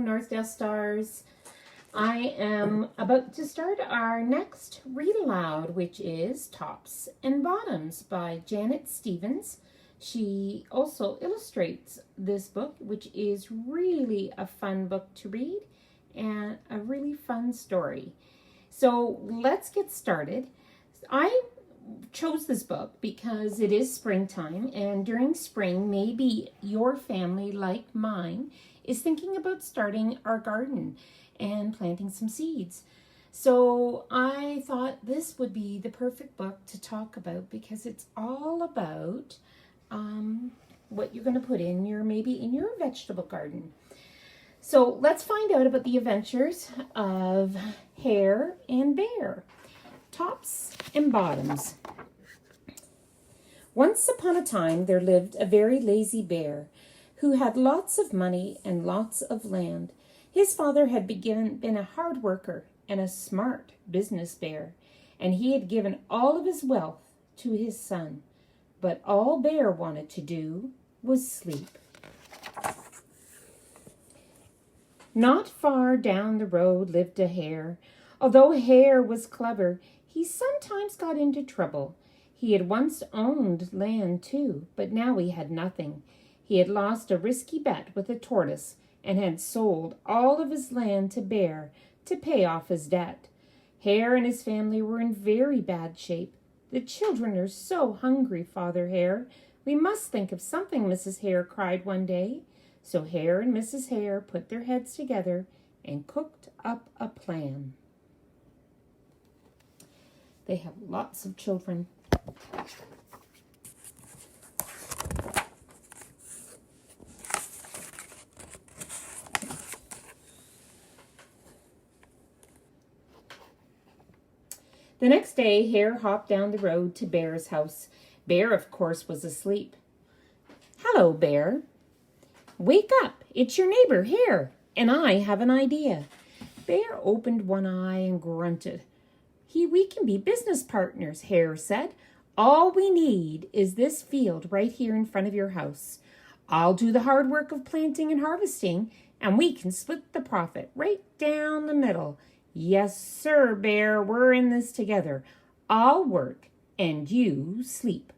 Northdale Stars. I am about to start our next read aloud, which is Tops and Bottoms by Janet Stevens. She also illustrates this book, which is really a fun book to read and a really fun story. So let's get started. I chose this book because it is springtime, and during spring, maybe your family, like mine, is thinking about starting our garden and planting some seeds. So I thought this would be the perfect book to talk about because it's all about what you're going to put in your vegetable garden. So let's find out about the adventures of Hare and Bear. Tops and Bottoms. Once upon a time, there lived a very lazy bear who had lots of money and lots of land. His father had been a hard worker and a smart business bear, and he had given all of his wealth to his son. But all Bear wanted to do was sleep. Not far down the road lived a hare. Although Hare was clever, he sometimes got into trouble. He had once owned land too, but now he had nothing. He had lost a risky bet with a tortoise and had sold all of his land to Bear to pay off his debt. Hare and his family were in very bad shape. "The children are so hungry, Father Hare. We must think of something," Mrs. Hare cried one day. So Hare and Mrs. Hare put their heads together and cooked up a plan. They have lots of children. The next day, Hare hopped down the road to Bear's house. Bear, of course, was asleep. "Hello, Bear." "Wake up, it's your neighbor, Hare, and I have an idea." Bear opened one eye and grunted. We can be business partners," Hare said. "All we need is this field right here in front of your house. I'll do the hard work of planting and harvesting, and we can split the profit right down the middle. Yes, sir, Bear, we're in this together. I'll work, and you sleep."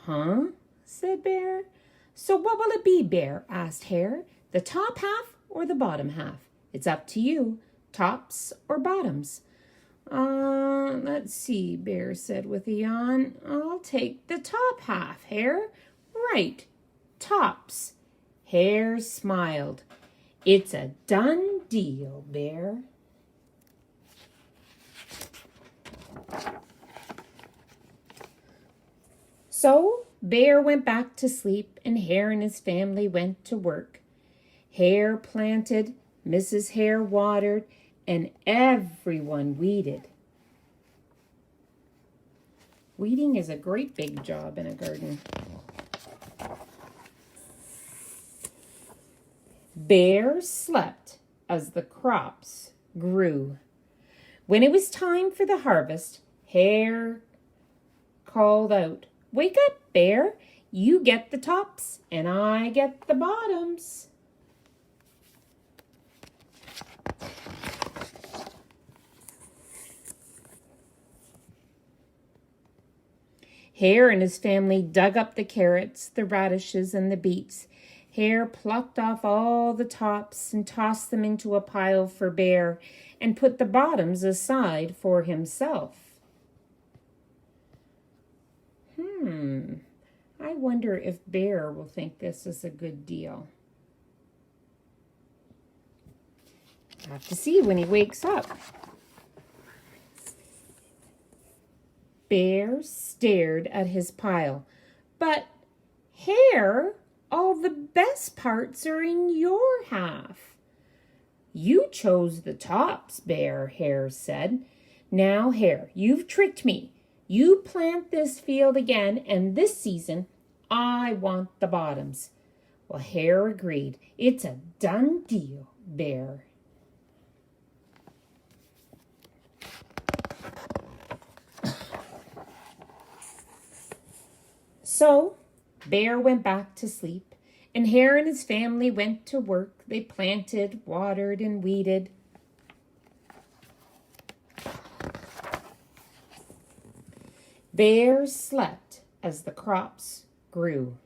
"Huh?" said Bear. "So what will it be, Bear?" asked Hare. "The top half or the bottom half? It's up to you. Tops or bottoms?" Let's see," Bear said with a yawn. "I'll take the top half, Hare." "Right, tops." Hare smiled. "It's a done deal, Bear." So Bear went back to sleep, and Hare and his family went to work. Hare planted, Mrs. Hare watered, and everyone weeded. Weeding is a great big job in a garden. Bear slept as the crops grew. When it was time for the harvest, Hare called out, "Wake up, Bear. You get the tops and I get the bottoms." Hare and his family dug up the carrots, the radishes, and the beets. Hare plucked off all the tops and tossed them into a pile for Bear and put the bottoms aside for himself. I wonder if Bear will think this is a good deal. I'll have to see when he wakes up. Bear stared at his pile. "But, Hare, all the best parts are in your half." "You chose the tops, Bear," Hare said. "Now, Hare, you've tricked me. You plant this field again, and this season, I want the bottoms." Well, Hare agreed. "It's a done deal, Bear." So Bear went back to sleep, and Hare and his family went to work. They planted, watered, and weeded. Bear slept as the crops grew.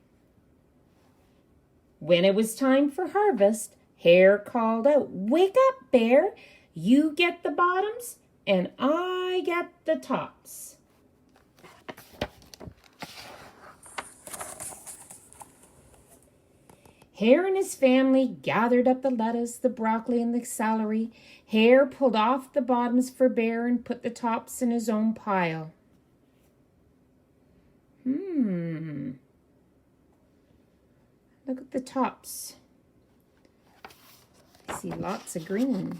When it was time for harvest, Hare called out, "Wake up, Bear! You get the bottoms, and I get the tops." Hare and his family gathered up the lettuce, the broccoli, and the celery. Hare pulled off the bottoms for Bear and put the tops in his own pile. Look at the tops. I see lots of green.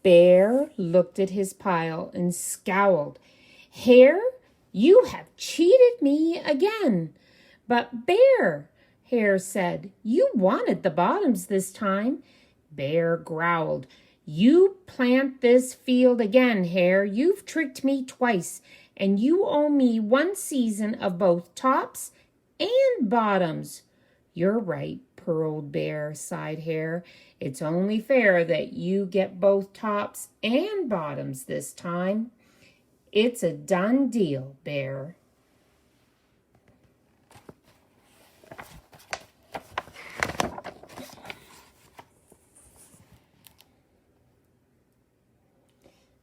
Bear looked at his pile and scowled. "Hare, you have cheated me again." "But Bear," Hare said, "you wanted the bottoms this time." Bear growled. "You plant this field again, Hare. You've tricked me twice, and you owe me one season of both tops and bottoms." "You're right, poor old Bear," sighed Hare. "It's only fair that you get both tops and bottoms this time. It's a done deal, Bear."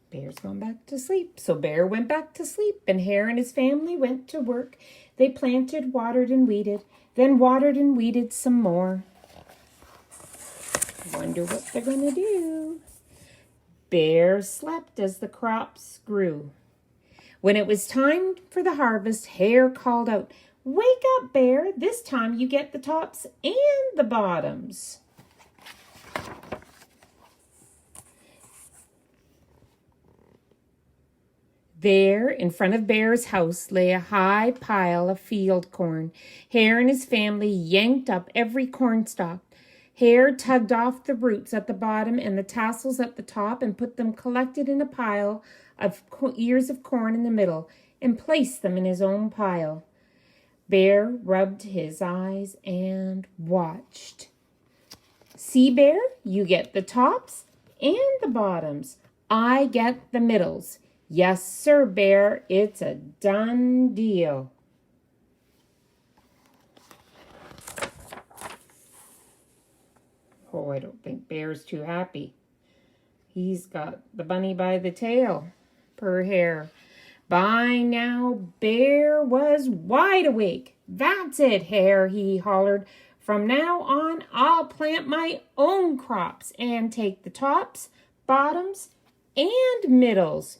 Bear's gone back to sleep. So Bear went back to sleep, and Hare and his family went to work. They planted, watered, and weeded, then watered and weeded some more. Wonder what they're going to do. Bear slept as the crops grew. When it was time for the harvest, Hare called out, "Wake up, Bear. This time you get the tops and the bottoms." There, in front of Bear's house, lay a high pile of field corn. Hare and his family yanked up every corn stalk. Hare tugged off the roots at the bottom and the tassels at the top and put them collected in a pile of ears of corn in the middle and placed them in his own pile. Bear rubbed his eyes and watched. "See, Bear, you get the tops and the bottoms. I get the middles. Yes, sir, Bear, it's a done deal." Oh, I don't think Bear's too happy. He's got the bunny by the tail, per Hare. By now, Bear was wide awake. "That's it, Hare," he hollered. "From now on, I'll plant my own crops and take the tops, bottoms, and middles."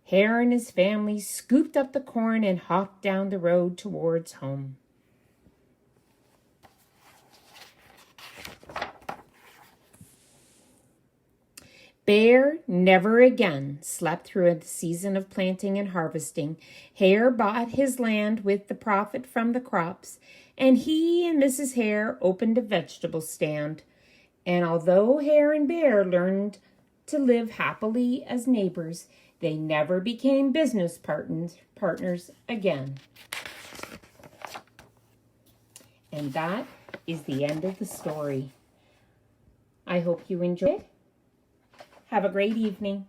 Hare and his family scooped up the corn and hopped down the road towards home. Bear never again slept through a season of planting and harvesting. Hare bought his land with the profit from the crops, and he and Mrs. Hare opened a vegetable stand. And although Hare and Bear learned to live happily as neighbors, they never became business partners again. And that is the end of the story. I hope you enjoyed it. Have a great evening.